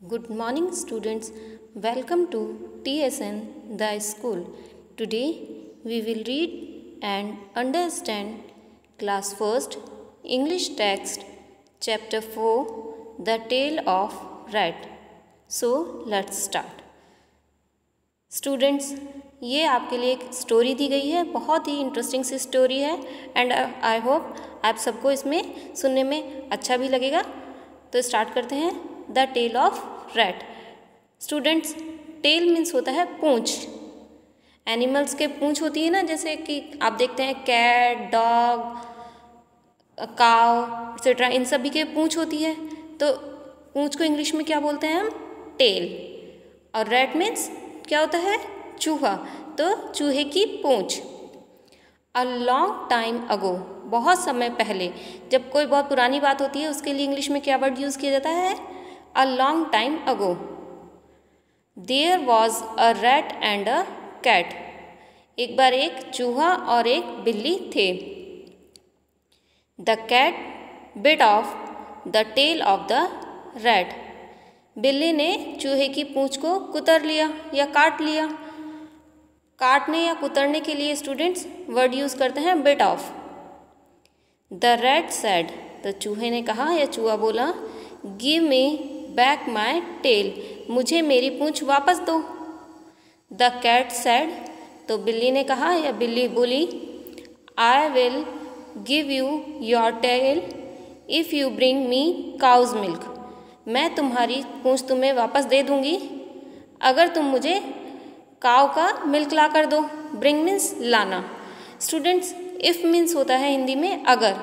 Good morning, students. Welcome to TSN The School. Today we will read and understand Class 1st English Text Chapter 4 The Tale of Rat. So let's start. Students, ये आपके लिए एक story दी गई है। बहुत ही interesting सी story है and I hope आप सबको इसमें सुनने में अच्छा भी लगेगा। तो स्टार्ट करते हैं। The tail of rat. Students, tail means होता है पूंछ। एनिमल्स के पूंछ होती है ना, जैसे कि आप देखते हैं कैट, डॉग, काव एक्सेट्रा, इन सभी के पूंछ होती है। तो पूंछ को इंग्लिश में क्या बोलते हैं हम? टेल। और रैट मीन्स क्या होता है? चूहा। तो चूहे की पूंछ। अ लॉन्ग टाइम अगो, बहुत समय पहले। जब कोई बहुत पुरानी बात होती है उसके लिए इंग्लिश में क्या वर्ड यूज़ किया जाता है? A long time ago there was a rat and a cat. एक बार एक चूहा और एक बिल्ली थे। The cat bit off the tail of the rat. बिल्ली ने चूहे की पूंछ को कुतर लिया या काट लिया। काटने या कुतरने के लिए स्टूडेंट्स वर्ड यूज़ करते हैं bit off. The rat said, तो चूहे ने कहा या चूहा बोला, give me back my tail, मुझे मेरी पूंछ वापस दो। द कैट सेड, तो बिल्ली ने कहा या बिल्ली बोली, I will give you your tail if you bring me cow's milk. मैं तुम्हारी पूंछ तुम्हें वापस दे दूंगी अगर तुम मुझे काव का मिल्क ला कर दो। ब्रिंग मीन्स लाना। स्टूडेंट्स, इफ़ मीन्स होता है हिंदी में अगर।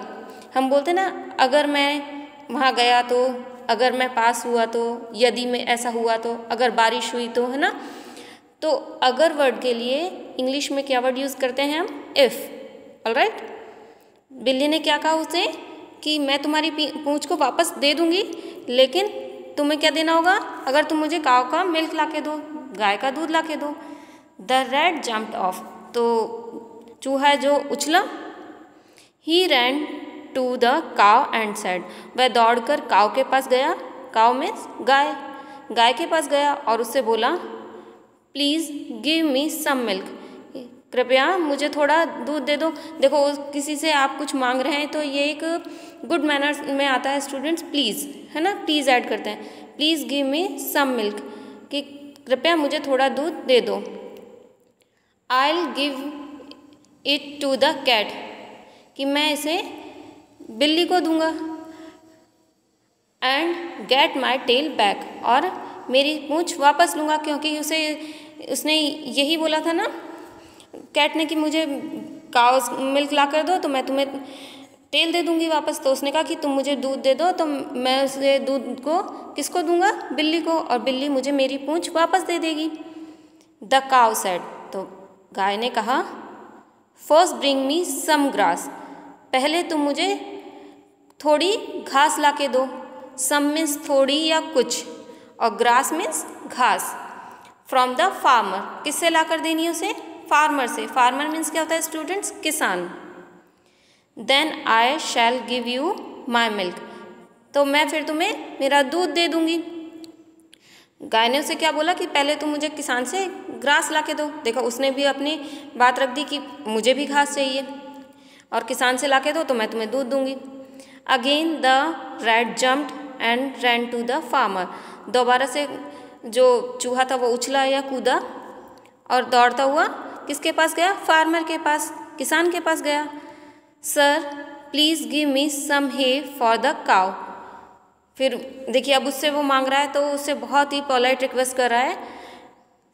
हम बोलते हैं ना, अगर मैं वहाँ गया तो, अगर मैं पास हुआ तो, यदि में ऐसा हुआ तो, अगर बारिश हुई तो, है ना। तो अगर वर्ड के लिए इंग्लिश में क्या वर्ड यूज़ करते हैं हम? इफ़। ऑलराइट। बिल्ली ने क्या कहा उसे कि मैं तुम्हारी पूंछ को वापस दे दूंगी, लेकिन तुम्हें क्या देना होगा? अगर तुम मुझे काव का मिल्क ला के दो, गाय का दूध ला के दो। द रैट जम्प्ड ऑफ, तो चूहा जो उछला। ही रैन टू द काव एंड सेड, वह दौड़कर काव के पास गया। काव मीन्स गाय। गाय के पास गया और उससे बोला, please give me some milk, कृपया मुझे थोड़ा दूध दे दो। देखो, किसी से आप कुछ मांग रहे हैं तो ये एक गुड मैनर्स में आता है स्टूडेंट्स, प्लीज़, है ना, प्लीज़ ऐड करते हैं। Please give me some milk, कि कृपया मुझे थोड़ा दूध दे दो। I will give it to the cat, कि मैं इसे बिल्ली को दूंगा। And get my tail back, और मेरी पूंछ वापस लूँगा, क्योंकि उसने यही बोला था ना कैट ने कि मुझे काउस मिल्क ला कर दो तो मैं तुम्हें टेल दे दूंगी वापस। तो उसने कहा कि तुम मुझे दूध दे दो, तो मैं उसे दूध को किसको दूंगा? बिल्ली को, और बिल्ली मुझे मेरी पूंछ वापस दे देगी। द काउ सेड, तो गाय ने कहा, फर्स्ट ब्रिंग मी सम ग्रास, पहले तुम मुझे थोड़ी घास ला के दो। सम मीन्स थोड़ी या कुछ, और ग्रास मीन्स घास। फ्रॉम द फार्मर, किससे ला कर देनी है उसे? फार्मर से। फार्मर मीन्स क्या होता है स्टूडेंट्स? किसान। Then I shall give you my milk, तो मैं फिर तुम्हें मेरा दूध दे दूंगी। गाय ने उसे क्या बोला कि पहले तुम मुझे किसान से ग्रास ला के दो। देखो, उसने भी अपनी बात रख दी कि मुझे भी घास चाहिए, और किसान से ला के दो तो मैं तुम्हें दूध दूंगी। Again the rat jumped and ran to the farmer, दोबारा से जो चूहा था वो उछला या कूदा और दौड़ता हुआ किसके पास गया? फार्मर के पास, किसान के पास गया। Sir please give me some hay for the cow. फिर देखिए, अब उससे वो मांग रहा है, तो उससे बहुत ही पोलाइट रिक्वेस्ट कर रहा है,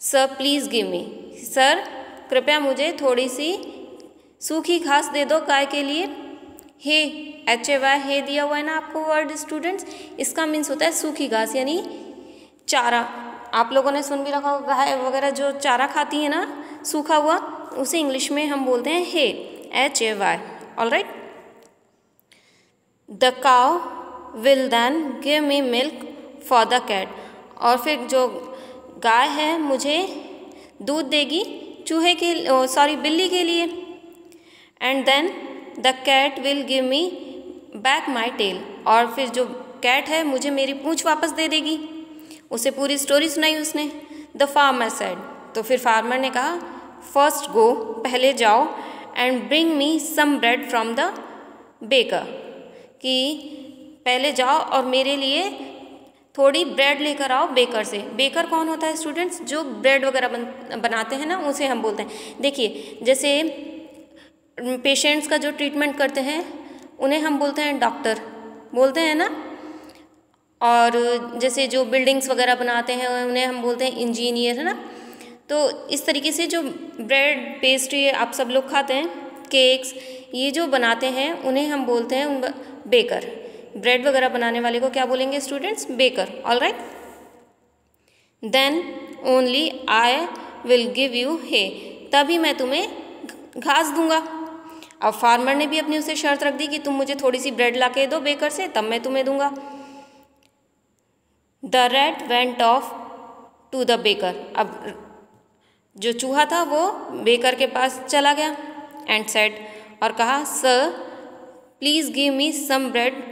sir please give me, sir कृपया मुझे थोड़ी सी सूखी घास दे दो गाय के लिए। हे, HAY, हे दिया हुआ है ना आपको वर्ड स्टूडेंट्स, इसका मीन्स होता है सूखी घास, यानी चारा। आप लोगों ने सुन भी रखा होगा, गाय वगैरह जो चारा खाती है ना सूखा हुआ, उसे इंग्लिश में हम बोलते हैं hay, HAY। Alright. The cow will then give me milk for the cat, और फिर जो गाय है मुझे दूध देगी चूहे के, बिल्ली के लिए। And then the cat will give me back my tail, और फिर जो कैट है मुझे मेरी पूंछ वापस दे देगी। उसे पूरी स्टोरी सुनाई उसने। द फार्मर सेड, तो फिर फार्मर ने कहा फर्स्ट गो, पहले जाओ, and bring me some bread from the baker, कि पहले जाओ और मेरे लिए थोड़ी ब्रेड लेकर आओ बेकर से। बेकर कौन होता है स्टूडेंट्स? जो ब्रेड वगैरह बनाते हैं ना, उसे हम बोलते हैं। देखिए जैसे पेशेंट्स का जो ट्रीटमेंट करते हैं उन्हें हम बोलते हैं डॉक्टर, बोलते हैं ना। और जैसे जो बिल्डिंग्स वगैरह बनाते हैं उन्हें हम बोलते हैं इंजीनियर, है ना। तो इस तरीके से जो ब्रेड पेस्ट्री आप सब लोग खाते हैं, केक्स, ये जो बनाते हैं उन्हें हम बोलते हैं बेकर। ब्रेड वगैरह बनाने वाले को क्या बोलेंगे students? Baker. All right. Then only I will give you hey, तभी मैं तुम्हें घास दूंगा। अब फार्मर ने भी अपनी उसे शर्त रख दी कि तुम मुझे थोड़ी सी ब्रेड ला के दो बेकर से, तब मैं तुम्हें दूंगा। The rat went off to the baker, अब जो चूहा था वो बेकर के पास चला गया। एंड सेड, और कहा sir please give me some bread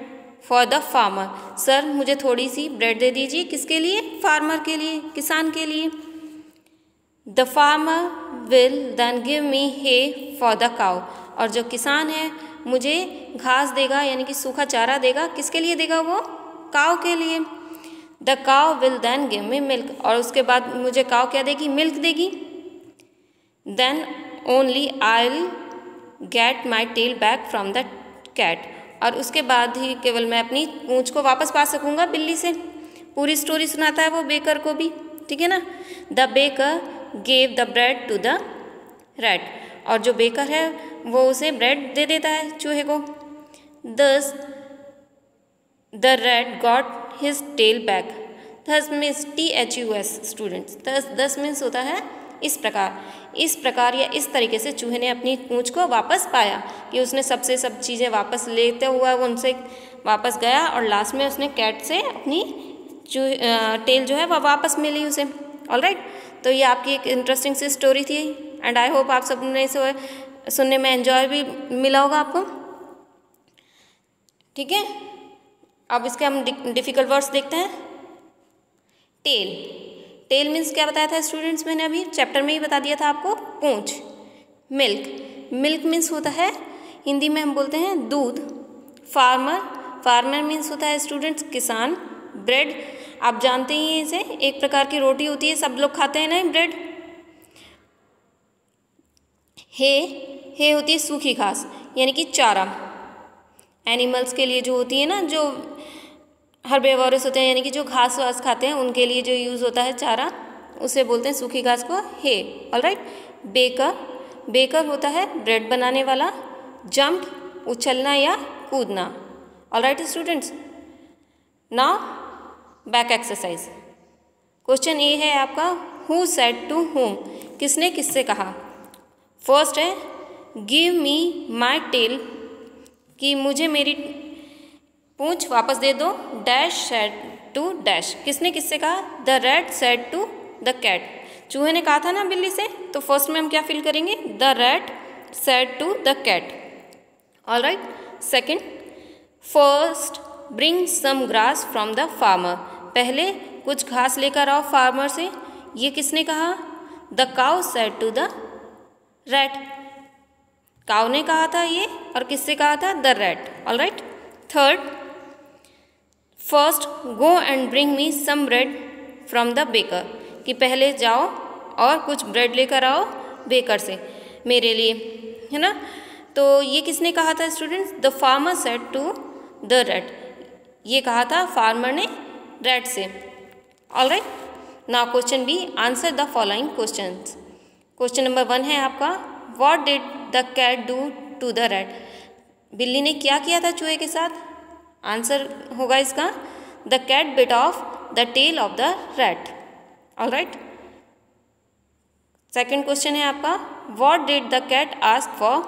for the farmer, sir मुझे थोड़ी सी ब्रेड दे दीजिए। किसके लिए? फार्मर के लिए, किसान के लिए। The farmer will then give me hay for the cow, और जो किसान है मुझे घास देगा, यानी कि सूखा चारा देगा। किसके लिए देगा वो? काउ के लिए। The cow will then give me milk, और उसके बाद मुझे काउ क्या देगी? मिल्क देगी। Then only I will get my tail back from the cat, और उसके बाद ही केवल मैं अपनी पूंछ को वापस पा सकूंगा बिल्ली से। पूरी स्टोरी सुनाता है वो बेकर को भी, ठीक है ना। The baker gave the bread to the rat, और जो बेकर है वो उसे ब्रेड दे देता है चूहे को। Thus the rat got his tail back. Thus means THUS students, thus means होता है इस प्रकार या इस तरीके से चूहे ने अपनी पूंछ को वापस पाया, कि उसने सबसे सब चीज़ें वापस लेते हुआ वो उनसे वापस गया, और लास्ट में उसने कैट से अपनी टेल जो है वह वापस मिली उसे। ऑलराइट, तो ये आपकी एक इंटरेस्टिंग सी स्टोरी थी, एंड आई होप आप सबने इसे सुनने में एंजॉय भी मिला होगा आपको। ठीक है, अब इसके हम डिफिकल्ट वर्ड्स देखते हैं। टेल, टेल मीन्स क्या बताया था स्टूडेंट्स? मैंने अभी चैप्टर में ही बता दिया था आपको, पूंछ। मिल्क, मिल्क मीन्स होता है हिंदी में हम बोलते हैं दूध। फार्मर, फार्मर मीन्स होता है स्टूडेंट्स किसान। ब्रेड, आप जानते ही हैं इसे, एक प्रकार की रोटी होती है, सब लोग खाते हैं ना ब्रेड। हे होती है सूखी घास, यानी कि चारा, एनिमल्स के लिए जो होती है ना, जो हर्बेवोरस होते हैं, यानी कि जो घास वास खाते हैं उनके लिए जो यूज़ होता है चारा, उसे बोलते हैं सूखी घास को हे। ऑलराइट। बेकर, बेकर होता है ब्रेड बनाने वाला। जंप, उछलना या कूदना। Alright students, now back exercise. Question A है आपका, हु सेड टू होम, किसने किससे कहा। फर्स्ट है गिव मी माई टेल, कि मुझे मेरी पूंछ वापस दे दो। डैश सेड टू डैश, किसने किससे कहा? The rat said to the cat, चूहे ने कहा था ना बिल्ली से, तो फर्स्ट में हम क्या फिल करेंगे? The rat said to the cat. Alright. Second, first bring some grass from the farmer, पहले कुछ घास लेकर आओ फार्मर से। ये किसने कहा? The cow said to the rat, cow ने कहा था ये, और किससे कहा था? The rat. Alright. Third, first go and bring me some bread from the baker, कि पहले जाओ और कुछ ब्रेड लेकर आओ बेकर से मेरे लिए, है ना। तो ये किसने कहा था students? The farmer said to the rat, ये कहा था फार्मर ने रैट से। Alright. Now question B, answer the following questions. Question number 1 है आपका, what did the cat do to the rat, बिल्ली ने क्या किया था चूहे के साथ? आंसर होगा इसका, the cat bit off the tail of the rat. Alright. Second question है आपका, what did the cat ask for,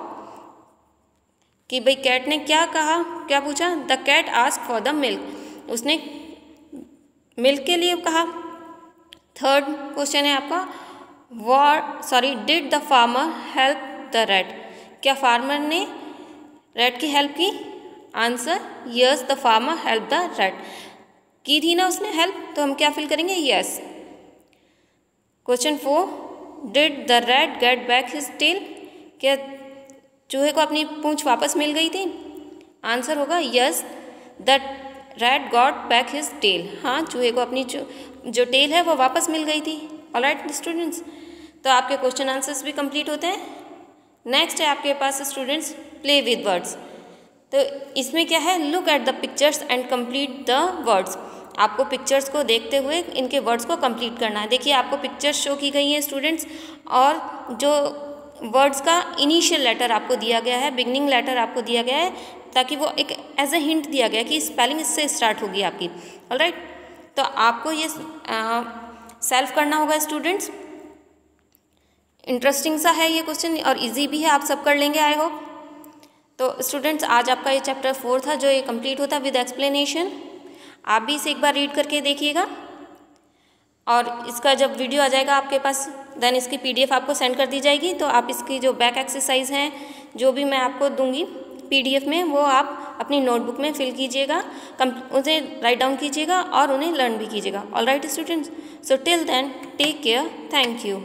कि भाई कैट ने क्या कहा, क्या पूछा? The cat ask for the milk, उसने मिल्क के लिए कहा। थर्ड क्वेश्चन है आपका, did the farmer help the rat, क्या फार्मर ने रैट की हेल्प की? Answer, yes the farmer help the rat, की थी ना उसने हेल्प, तो हम क्या फिल करेंगे, yes. Question 4, did the rat get back his tail, क्या चूहे को अपनी पूंछ वापस मिल गई थी? आंसर होगा yes, the rat got back his tail. हाँ, चूहे को अपनी जो टेल है वो वापस मिल गई थी। ऑलराइट स्टूडेंट्स, तो आपके क्वेश्चन आंसर्स भी कंप्लीट होते हैं। नेक्स्ट है आपके पास स्टूडेंट्स प्ले विद वर्ड्स। तो इसमें क्या है, look at the pictures and complete the words. आपको पिक्चर्स को देखते हुए इनके वर्ड्स को कंप्लीट करना है। देखिए आपको पिक्चर्स शो की गई हैं स्टूडेंट्स, और जो वर्ड्स का इनिशियल लेटर आपको दिया गया है, बिगनिंग लेटर आपको दिया गया है, ताकि वो एक एज ए हिंट दिया गया कि स्पेलिंग इससे स्टार्ट होगी आपकी। ऑलराइट, तो आपको ये सेल्फ करना होगा स्टूडेंट्स। इंटरेस्टिंग सा है ये क्वेश्चन और इजी भी है, आप सब कर लेंगे आई होप। तो स्टूडेंट्स आज आपका ये चैप्टर 4 था जो ये कंप्लीट होता विद एक्सप्लेनेशन। आप भी इसे एक बार रीड करके देखिएगा, और इसका जब वीडियो आ जाएगा आपके पास देन इसकी PDF आपको सेंड कर दी जाएगी। तो आप इसकी जो बैक एक्सरसाइज हैं जो भी मैं आपको दूंगी PDF में, वो आप अपनी नोटबुक में फिल कीजिएगा, उन्हें राइट डाउन कीजिएगा और उन्हें लर्न भी कीजिएगा। Alright students, so till then take care, thank you.